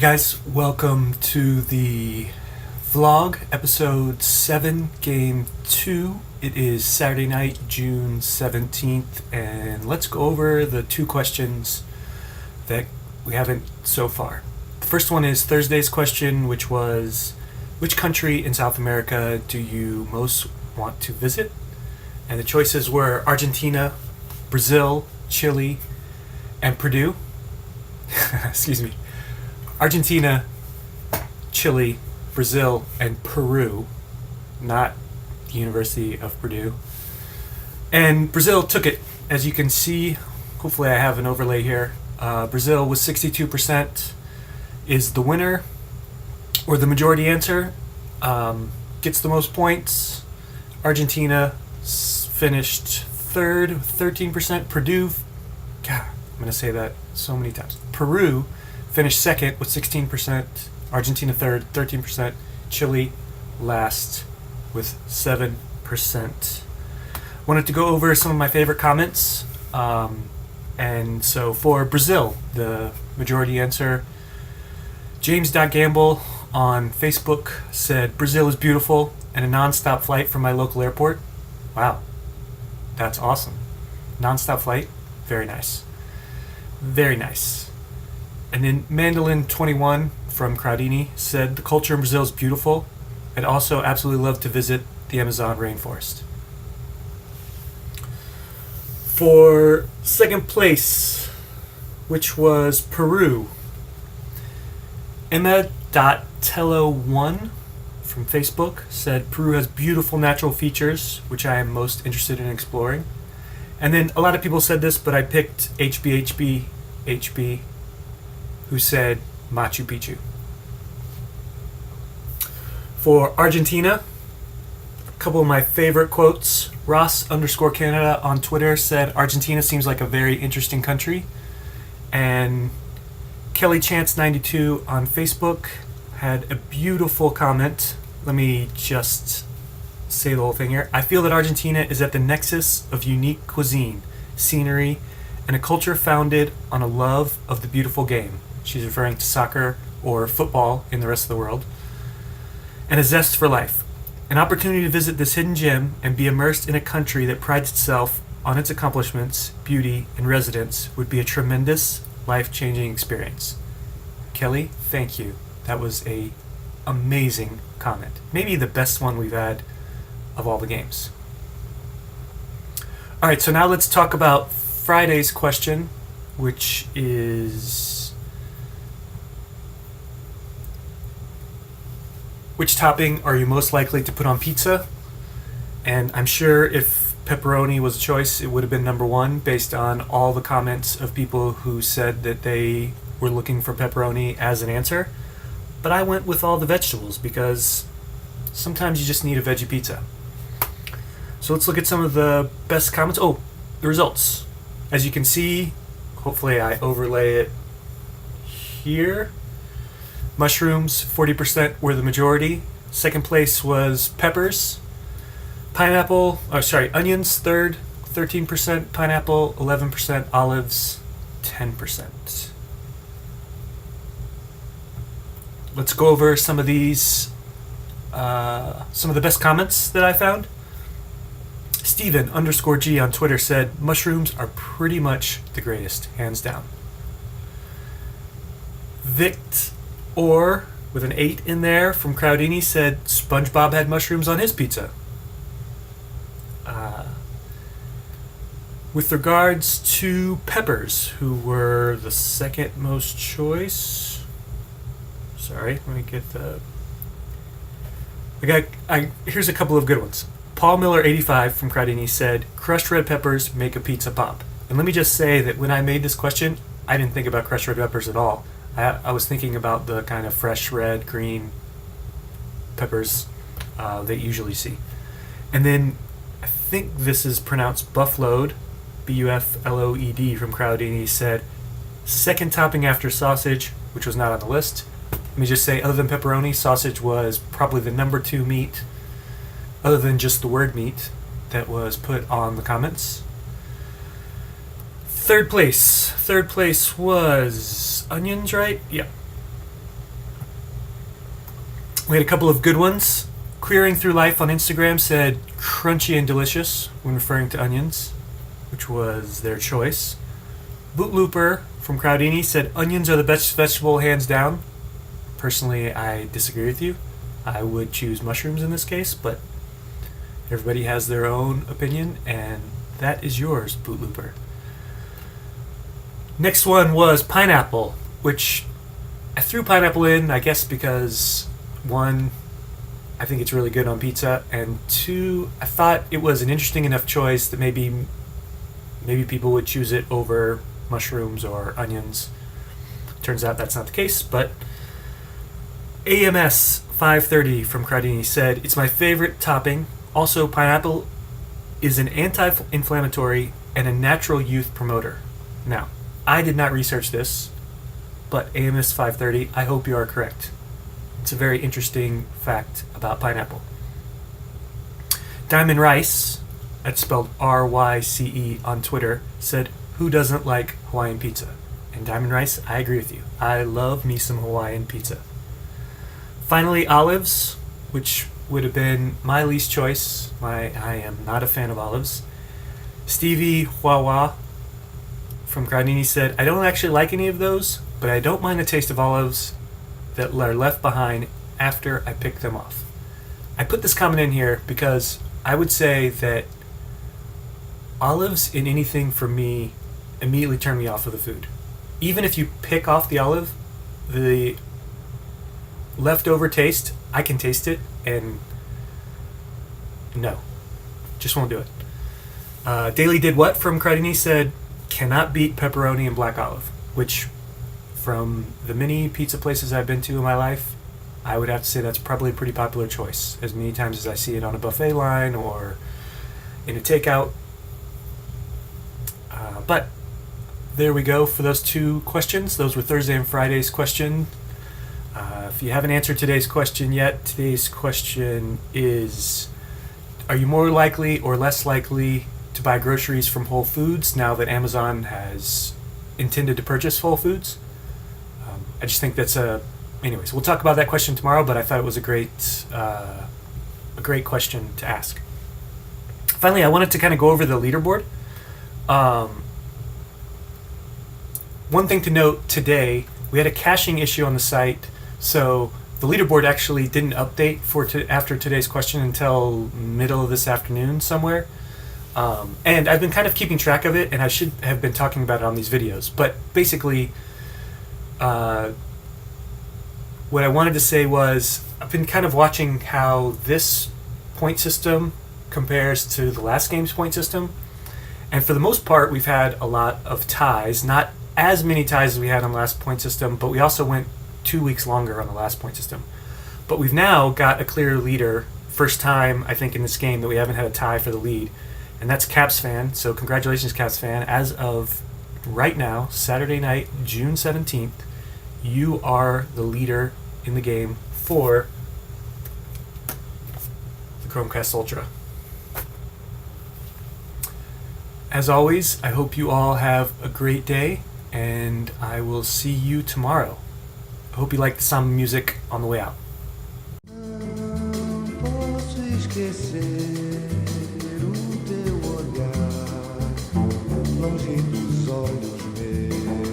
guys, welcome to the vlog, episode 7, game 2. It is Saturday night, June 17th, and let's go over the two questions that we haven't so far. The first one is Thursday's question, which was, which country in South America do you most want to visit? And the choices were Argentina, Brazil, Chile, and Peru. Excuse me. Argentina, Chile, Brazil, and Peru, not the University of Purdue. And Brazil took it. As you can see, hopefully I have an overlay here. Brazil with 62% is the winner, or the majority answer, gets the most points. Argentina finished third with 13%. Purdue, God, I'm going to say that so many times. Peru finished second with 16%, Argentina third, 13%, Chile last with 7%. Wanted to go over some of my favorite comments. And so for Brazil, the majority answer, James.Gamble on Facebook said, Brazil is beautiful and a non-stop flight from my local airport. Wow, that's awesome. Non-stop flight, very nice. Very nice. And then Mandolin21 from Crowdini said, the culture in Brazil is beautiful. I'd also absolutely love to visit the Amazon rainforest. For second place, which was Peru, Emma.Tello1 from Facebook said, Peru has beautiful natural features, which I am most interested in exploring. And then a lot of people said this, but I picked HB, who said Machu Picchu. For Argentina, a couple of my favorite quotes. Ross_Canada on Twitter said, Argentina seems like a very interesting country. And Kelly Chance92 on Facebook had a beautiful comment. Let me just say the whole thing here. I feel that Argentina is at the nexus of unique cuisine, scenery, and a culture founded on a love of the beautiful game. She's referring to soccer or football in the rest of the world. And a zest for life. An opportunity to visit this hidden gem and be immersed in a country that prides itself on its accomplishments, beauty, and residents would be a tremendous, life-changing experience. Kelly, thank you. That was a amazing comment. Maybe the best one we've had of all the games. Alright, so now let's talk about Friday's question, which is, which topping are you most likely to put on pizza? And I'm sure if pepperoni was a choice, it would have been number one based on all the comments of people who said that they were looking for pepperoni as an answer. But I went with all the vegetables because sometimes you just need a veggie pizza. So let's look at some of the best comments. Oh, the results. As you can see, hopefully I overlay it here. Mushrooms, 40% were the majority. Second place was peppers. Onions, third, 13%. Pineapple, 11%. Olives, 10%. Let's go over some of these, some of the best comments that I found. Steven_G on Twitter said, mushrooms are pretty much the greatest, hands down. Or with an 8 in there from Crowdini said SpongeBob had mushrooms on his pizza. With regards to peppers, who were the second most choice. Sorry, let me get the. Here's a couple of good ones. Paul Miller 85 from Crowdini said crushed red peppers make a pizza pop. And let me just say that when I made this question, I didn't think about crushed red peppers at all. I was thinking about the kind of fresh red, green peppers that you usually see. And then I think this is pronounced Buffloed, Bufloed from Crowdini said, second topping after sausage, which was not on the list. Let me just say, other than pepperoni, sausage was probably the number 2 meat, other than just the word meat, that was put on the comments. Third place was onions, right? Yeah. We had a couple of good ones. Queering Through Life on Instagram said crunchy and delicious when referring to onions, which was their choice. Bootlooper from Crowdini said onions are the best vegetable hands down. Personally, I disagree with you. I would choose mushrooms in this case, but everybody has their own opinion, and that is yours, Bootlooper. Next one was pineapple, which I threw pineapple in, I guess, because one, I think it's really good on pizza, and two, I thought it was an interesting enough choice that maybe people would choose it over mushrooms or onions. Turns out that's not the case, but AMS 530 from Crowdini said, it's my favorite topping. Also, pineapple is an anti-inflammatory and a natural youth promoter. Now, I did not research this, but AMS 530, I hope you are correct. It's a very interesting fact about pineapple. Diamond Rice, that's spelled R-Y-C-E on Twitter, said, who doesn't like Hawaiian pizza? And Diamond Rice, I agree with you. I love me some Hawaiian pizza. Finally, olives, which would have been my least choice. I am not a fan of olives. Stevie Wawa from Crowdini said, I don't actually like any of those, but I don't mind the taste of olives that are left behind after I pick them off. I put this comment in here because I would say that olives in anything for me immediately turn me off of the food. Even if you pick off the olive, the leftover taste, I can taste it, and no, just won't do it. Daily Did What from Crowdini said, cannot beat pepperoni and black olive, which from the many pizza places I've been to in my life, I would have to say that's probably a pretty popular choice, as many times as I see it on a buffet line or in a takeout. But there we go for those two questions. Those were Thursday and Friday's question. If you haven't answered today's question yet, today's question is, are you more likely or less likely to buy groceries from Whole Foods now that Amazon has intended to purchase Whole Foods? I just think that's anyways, we'll talk about that question tomorrow, but I thought it was a great question to ask. Finally, I wanted to kind of go over the leaderboard. One thing to note today, we had a caching issue on the site, so the leaderboard actually didn't update after today's question until middle of this afternoon somewhere. And I've been kind of keeping track of it, and I should have been talking about it on these videos. But basically, what I wanted to say was I've been kind of watching how this point system compares to the last game's point system. And for the most part, we've had a lot of ties. Not as many ties as we had on the last point system, but we also went 2 weeks longer on the last point system. But we've now got a clear leader. First time, I think, in this game that we haven't had a tie for the lead. And that's Caps Fan. So congratulations, Caps Fan. As of right now, Saturday night, June 17th, you are the leader in the game for the Chromecast Ultra. As always, I hope you all have a great day, and I will see you tomorrow. I hope you like the sound of music on the way out. Longe dos olhos meus.